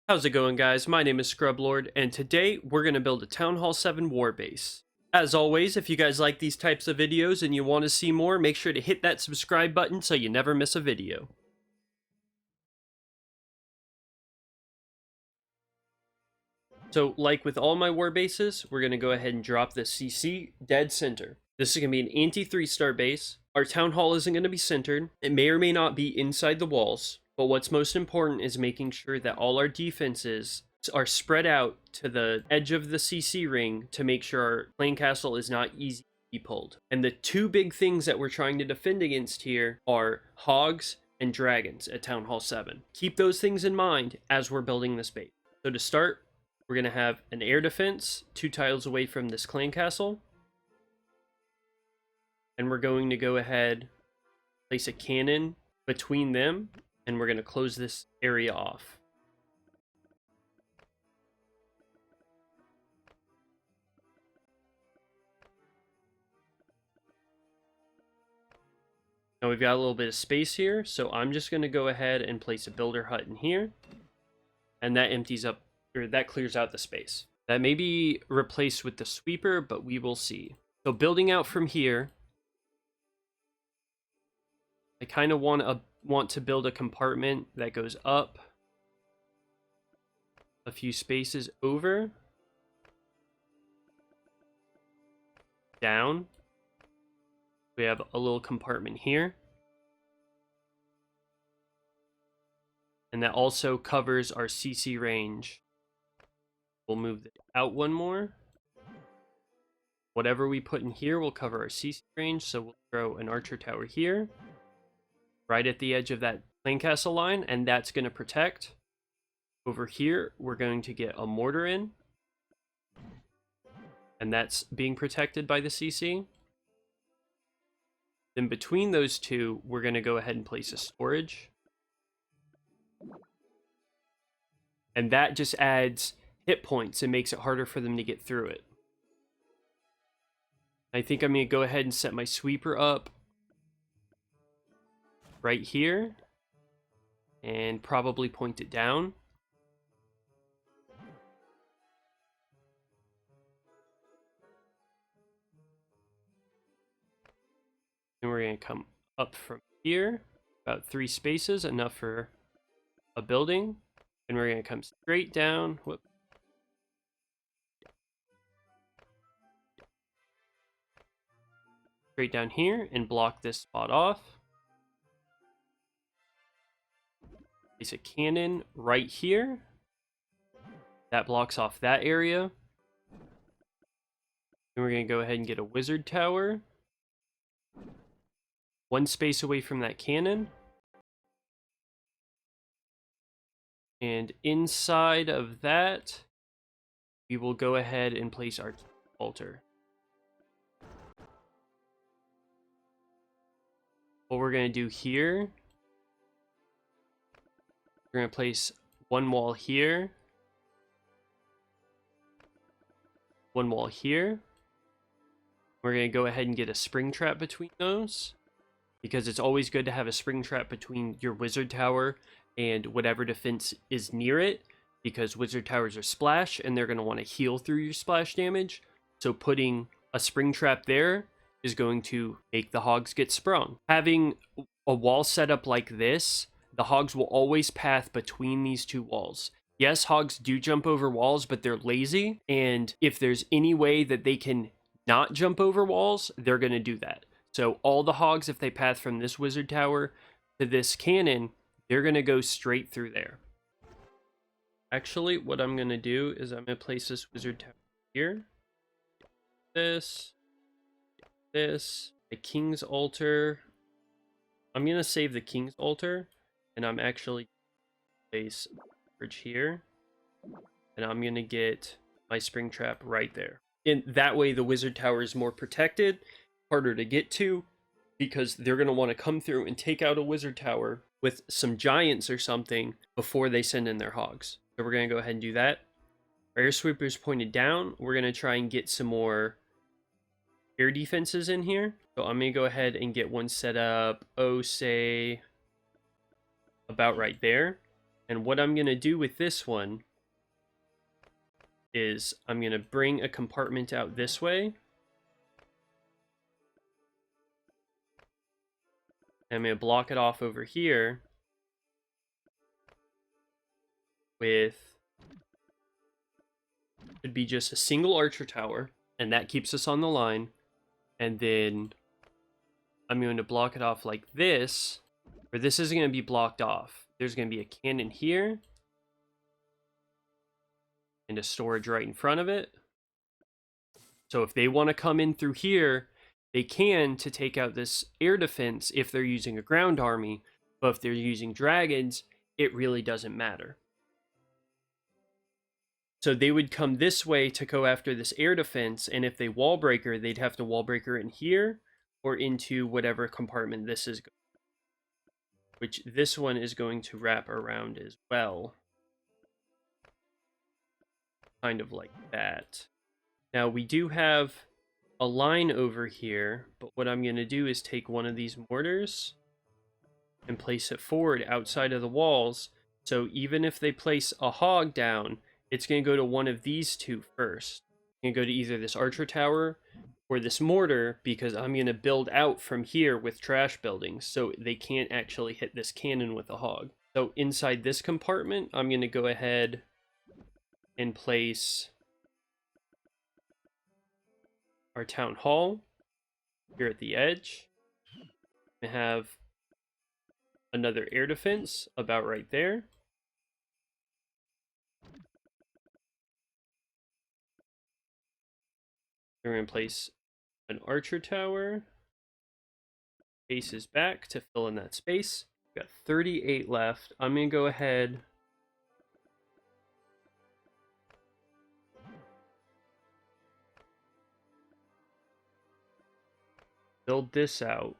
How's it going, guys? My name is Scrublord, and today we're going to build a Town Hall 7 war base. As always, if you guys like these types of videos and you want to see more, make sure to hit that subscribe button so you never miss a video. So, like with all my war bases, we're going to go ahead and drop the CC dead center. This is going to be an anti-3-star base. Our Town Hall isn't going to be centered. It may or may not be inside the walls, but what's most important is making sure that all our defenses are spread out to the edge of the CC ring to make sure our plane castle is not easy to be pulled. And the two big things that we're trying to defend against here are hogs and dragons at Town Hall 7. Keep those things in mind as we're building this base. So to start, we're going to have an air defense 2 tiles away from this clan castle. And we're going to go ahead, place a cannon between them, and we're going to close this area off. Now we've got a little bit of space here, so I'm just going to go ahead and place a builder hut in here. And that empties up, or that clears out the space. That may be replaced with the sweeper, but we will see. So building out from here, I kind of want to build a compartment that goes up a few spaces over, down. We have a little compartment here. And that also covers our CC range. We'll move it out one more. Whatever we put in here will cover our CC range, so we'll throw an archer tower here, right at the edge of that clan castle line, and that's going to protect. Over here, we're going to get a mortar in, and that's being protected by the CC. Then between those two, we're going to go ahead and place a storage. And that just adds hit points and makes it harder for them to get through it. I think I'm going to go ahead and set my sweeper up right here and probably point it down. And we're going to come up from here, about 3 spaces, enough for a building. And we're going to come straight down. Whoop. Straight down here and block this spot off. Place a cannon right here. That blocks off that area. Then we're going to go ahead and get a wizard tower. 1 space away from that cannon. And inside of that, we will go ahead and place our altar. What we're going to do here, we're going to place 1 wall here, 1 wall here. We're going to go ahead and get a spring trap between those, because it's always good to have a spring trap between your wizard tower and whatever defense is near it, because wizard towers are splash and they're going to want to heal through your splash damage. So putting a spring trap there is going to make the hogs get sprung. Having a wall set up like this, the hogs will always path between these 2 walls. Yes, hogs do jump over walls, but they're lazy, and if there's any way that they can not jump over walls, they're going to do that. So all the hogs, if they path from this wizard tower to this cannon, they're going to go straight through there. Actually, what I'm going to do is I'm going to place this wizard tower here. This. The king's altar. I'm going to save the king's altar, and I'm actually going to place a bridge here. And I'm going to get my spring trap right there. And that way the wizard tower is more protected, harder to get to, because they're going to want to come through and take out a wizard tower with some giants or something before they send in their hogs. So we're going to go ahead and do that. Our air sweeper is pointed down. We're going to try and get some more air defenses in here. So I'm going to go ahead and get one set up, say, about right there. And what I'm going to do with this one is I'm going to bring a compartment out this way. I'm going to block it off over here with, it'd be just a single archer tower, and that keeps us on the line. And then I'm going to block it off like this, or this is going to be blocked off. There's going to be a cannon here, and a storage right in front of it. So if they want to come in through here, they can to take out this air defense if they're using a ground army. But if they're using dragons, it really doesn't matter. So they would come this way to go after this air defense, and if they wall breaker, they'd have to wall breaker in here or into whatever compartment this is, which this one is going to wrap around as well. Kind of like that. Now we do have a line over here, but what I'm going to do is take one of these mortars and place it forward outside of the walls. So even if they place a hog down, it's going to go to one of these two first. It's going to go to either this archer tower or this mortar, because I'm going to build out from here with trash buildings, so they can't actually hit this cannon with a hog. So inside this compartment, I'm going to go ahead and place our town hall here at the edge. We have another air defense about right there. We're going to place an archer tower. Faces back to fill in that space. We've got 38 left. I'm going to go ahead build this out.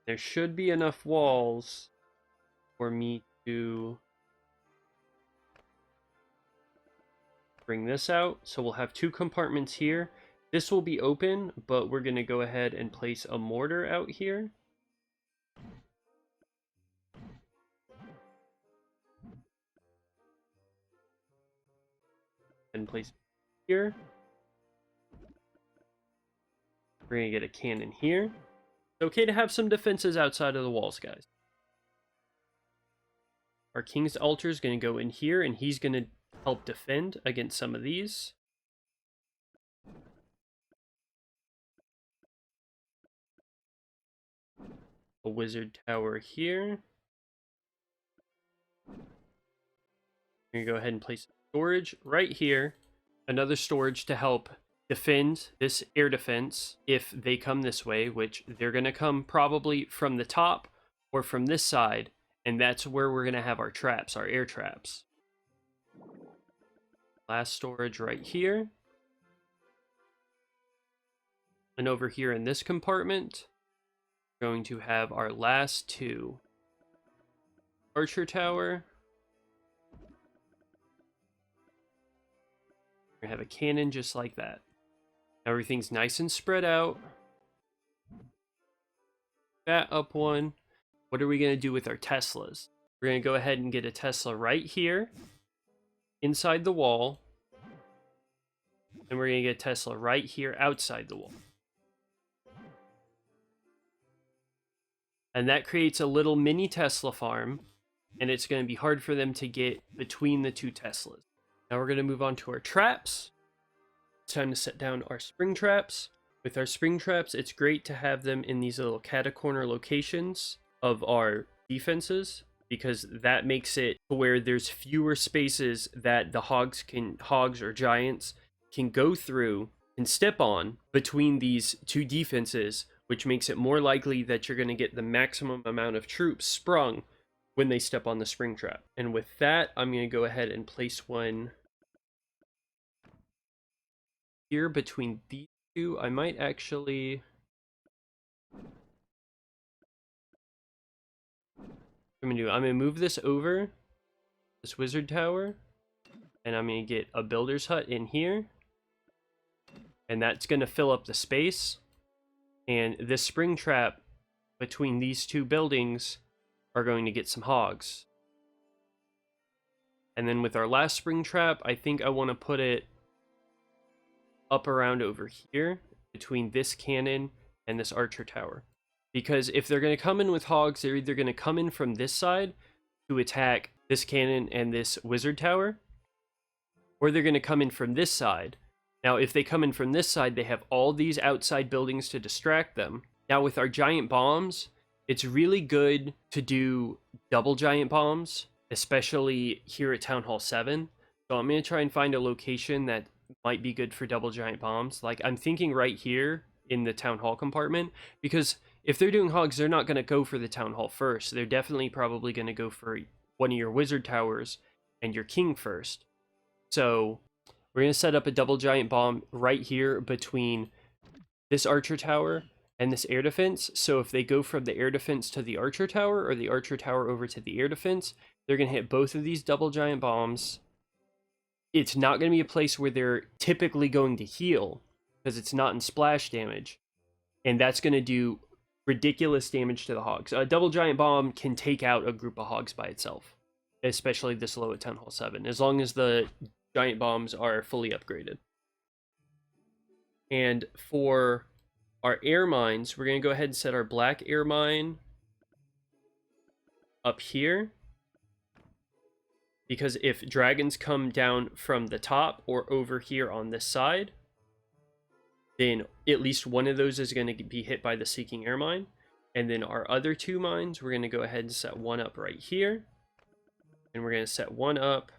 There should be enough walls for me to bring this out. So we'll have two compartments here. This will be open, but we're going to go ahead and place a mortar out here. And place it here. We're going to get a cannon here. It's okay to have some defenses outside of the walls, guys. Our king's altar is going to go in here, and he's going to help defend against some of these. A wizard tower here. We're going to go ahead and place storage right here. Another storage to help defend this air defense if they come this way, which they're going to come probably from the top or from this side, and that's where we're going to have our traps, our air traps. Last storage right here. And over here in this compartment, we're going to have our last two. Archer tower. We're going to have a cannon just like that. Everything's nice and spread out. That up one. What are we going to do with our Teslas? We're going to go ahead and get a Tesla right here inside the wall. And we're going to get a Tesla right here outside the wall. And that creates a little mini Tesla farm. And it's going to be hard for them to get between the two Teslas. Now we're going to move on to our traps. It's time to set down our spring traps. With our spring traps, it's great to have them in these little catacorner locations of our defenses, because that makes it where there's fewer spaces that the hogs or giants can go through and step on between these two defenses, which makes it more likely that you're going to get the maximum amount of troops sprung when they step on the spring trap. And with that, I'm going to go ahead and place one here between these two. I might actually... I'm going to move this over, this wizard tower, and I'm going to get a builder's hut in here. And that's going to fill up the space. And this spring trap between these two buildings are going to get some hogs. And then with our last spring trap, I think I want to put it up around over here between this cannon and this archer tower. Because if they're going to come in with hogs, they're either going to come in from this side to attack this cannon and this wizard tower, or they're going to come in from this side. Now, if they come in from this side, they have all these outside buildings to distract them. Now, with our giant bombs, it's really good to do double giant bombs, especially here at Town Hall 7. So I'm going to try and find a location that might be good for double giant bombs. Like, I'm thinking right here in the Town Hall compartment, because if they're doing hogs, they're not going to go for the Town Hall first. They're definitely probably going to go for one of your wizard towers and your king first. So we're going to set up a double giant bomb right here between this archer tower and this air defense. So if they go from the air defense to the archer tower, or the archer tower over to the air defense, they're going to hit both of these double giant bombs. It's not going to be a place where they're typically going to heal, because it's not in splash damage. And that's going to do ridiculous damage to the hogs. A double giant bomb can take out a group of hogs by itself, especially this low at Town Hall 7, as long as the giant bombs are fully upgraded. And for our air mines, we're going to go ahead and set our black air mine up here, because if dragons come down from the top or over here on this side, then at least one of those is going to be hit by the Seeking Air Mine. And then our other two mines, we're going to go ahead and set one up right here. And we're going to set one up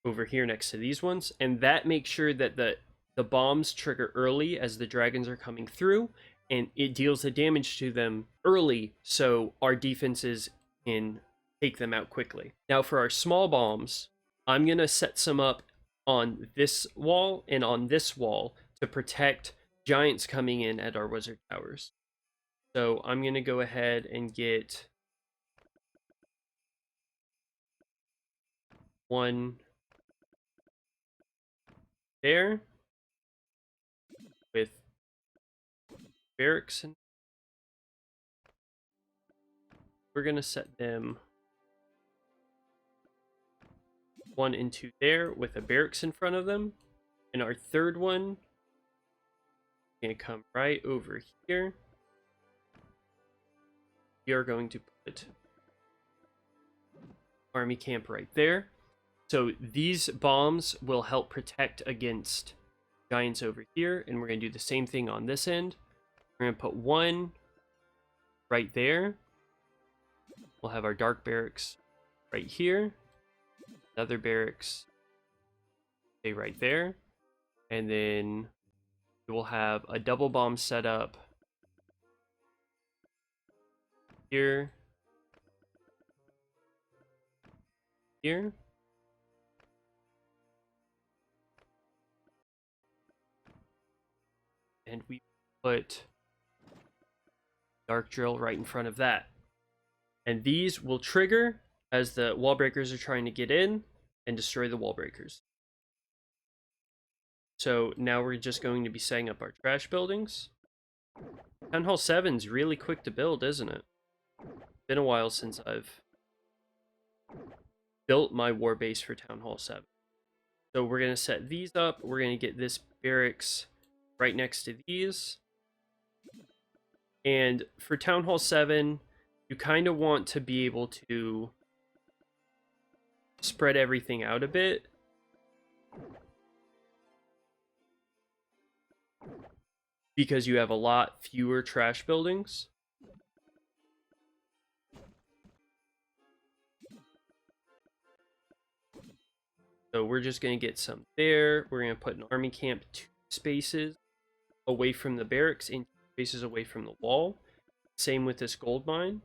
over here next to these ones. And that makes sure that the bombs trigger early as the dragons are coming through. And it deals the damage to them early, so our defenses can take them out quickly. Now for our small bombs, I'm going to set some up on this wall and on this wall to protect giants coming in at our wizard towers. So I'm going to go ahead and get one there with barracks, and we're going to set them 1 and 2 there with a barracks in front of them. And our third one is going to come right over here. We are going to put army camp right there. So these bombs will help protect against giants over here, and we're going to do the same thing on this end. We're going to put one right there. We'll have our dark barracks right here. Another barracks stay right there. And then we will have a double bomb set up here. Here. And we put dark drill right in front of that. And these will trigger as the wall breakers are trying to get in and destroy the wall breakers. So now we're just going to be setting up our trash buildings. Town Hall 7's really quick to build, isn't it? Been a while since I've built my war base for Town Hall 7. So we're going to set these up. We're going to get this barracks right next to these. And for Town Hall 7, you kind of want to be able to spread everything out a bit. Because you have a lot fewer trash buildings. So we're just going to get some there. We're going to put an army camp 2 spaces away from the barracks and 2 spaces away from the wall. Same with this gold mine,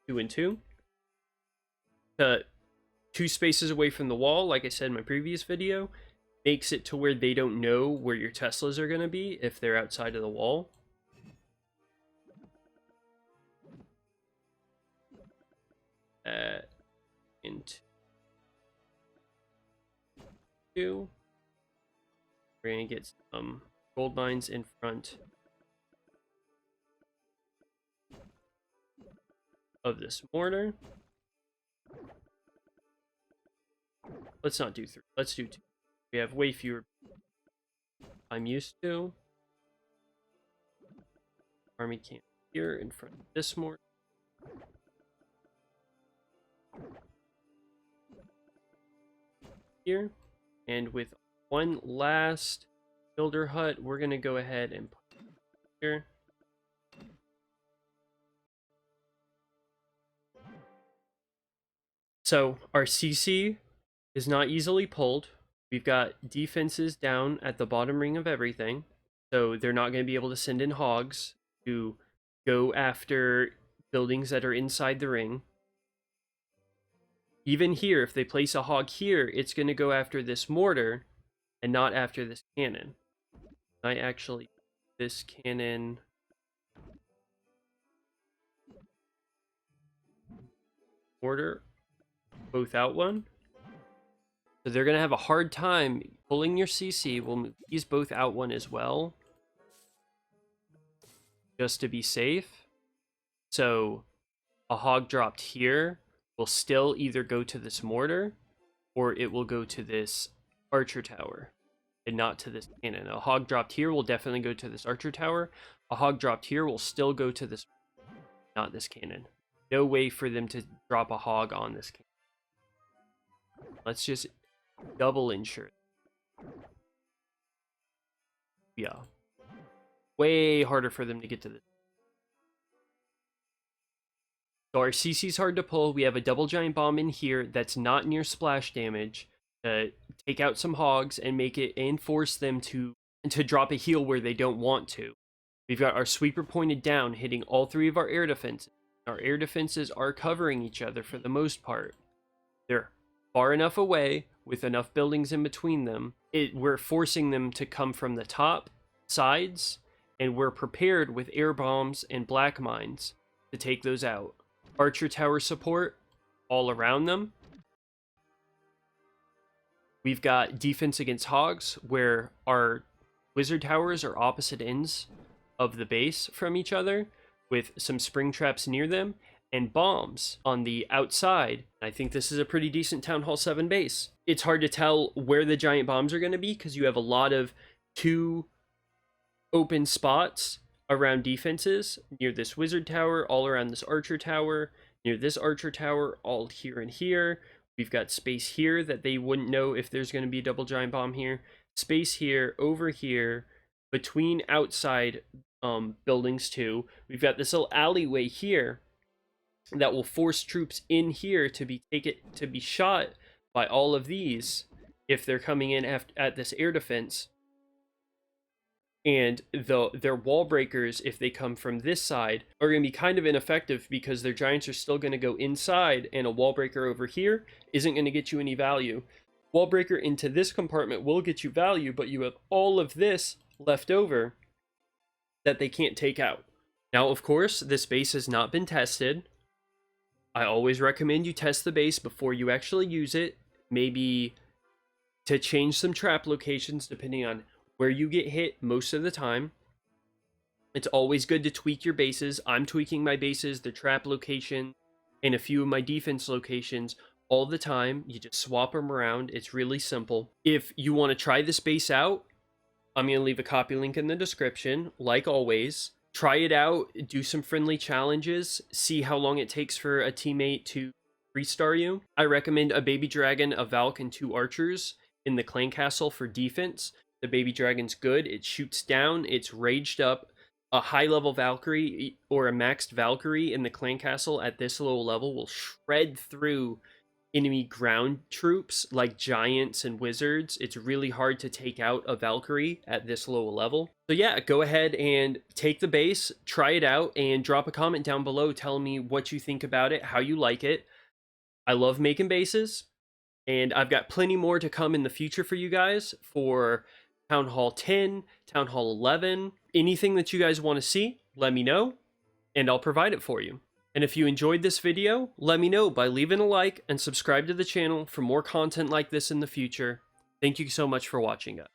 2 and 2. 2 spaces away from the wall, like I said in my previous video, makes it to where they don't know where your Teslas are going to be if they're outside of the wall. Into 2. We're going to get some gold mines in front of this mortar. Let's not do 3. Let's do 2. We have way fewer I'm used to. Army camp here in front of this mortar. Here. And with one last builder hut, we're going to go ahead and put it here. So our CC is not easily pulled. We've got defenses down at the bottom ring of everything. So they're not going to be able to send in hogs to go after buildings that are inside the ring. Even here, if they place a hog here, it's going to go after this mortar and not after this cannon. I actually, this cannon... mortar, both out one. So they're going to have a hard time pulling your CC. We'll move these both out one as well, just to be safe. So a hog dropped here will still either go to this mortar or it will go to this archer tower and not to this cannon. A hog dropped here will definitely go to this archer tower. A hog dropped here will still go to this, not this cannon. No way for them to drop a hog on this cannon. Let's just double ensure. Yeah. Way harder for them to get to this. So our CC's hard to pull. We have a double giant bomb in here that's not near splash damage to take out some hogs and make it and force them to drop a heal where they don't want to. We've got our sweeper pointed down, hitting all 3 of our air defenses. Our air defenses are covering each other for the most part. They're far enough away with enough buildings in between them. We're forcing them to come from the top, sides, and we're prepared with air bombs and black mines to take those out. Archer tower support all around them. We've got defense against hogs, where our wizard towers are opposite ends of the base from each other, with some spring traps near them, and bombs on the outside. I think this is a pretty decent Town Hall 7 base. It's hard to tell where the giant bombs are going to be, because you have a lot of 2 open spots around defenses, near this wizard tower, all around this archer tower, near this archer tower, all here and here. We've got space here that they wouldn't know if there's going to be a double giant bomb here. Space here, over here, between outside buildings too. We've got this little alleyway here that will force troops in here to be shot by all of these if they're coming in at this air defense. And their wall breakers, if they come from this side, are going to be kind of ineffective because their giants are still going to go inside, and a wall breaker over here isn't going to get you any value. Wall breaker into this compartment will get you value, but you have all of this left over that they can't take out. Now, of course, this base has not been tested. I always recommend you test the base before you actually use it, maybe to change some trap locations depending on where you get hit most of the time. It's always good to tweak your bases. I'm tweaking my bases, the trap location, and a few of my defense locations all the time. You just swap them around. It's really simple. If you want to try this base out, I'm going to leave a copy link in the description, like always. Try it out, do some friendly challenges, see how long it takes for a teammate to 3-star you. I recommend a baby dragon, a Valk, and 2 archers in the clan castle for defense. The baby dragon's good. It shoots down. It's raged up. A high-level Valkyrie or a maxed Valkyrie in the clan castle at this low level will shred through enemy ground troops like giants and wizards. It's really hard to take out a Valkyrie at this low level. So yeah, go ahead and take the base, try it out, and drop a comment down below telling me what you think about it, how you like it. I love making bases, and I've got plenty more to come in the future for you guys for Town Hall 10, Town Hall 11, anything that you guys want to see, let me know, and I'll provide it for you. And if you enjoyed this video, let me know by leaving a like and subscribe to the channel for more content like this in the future. Thank you so much for watching, guys.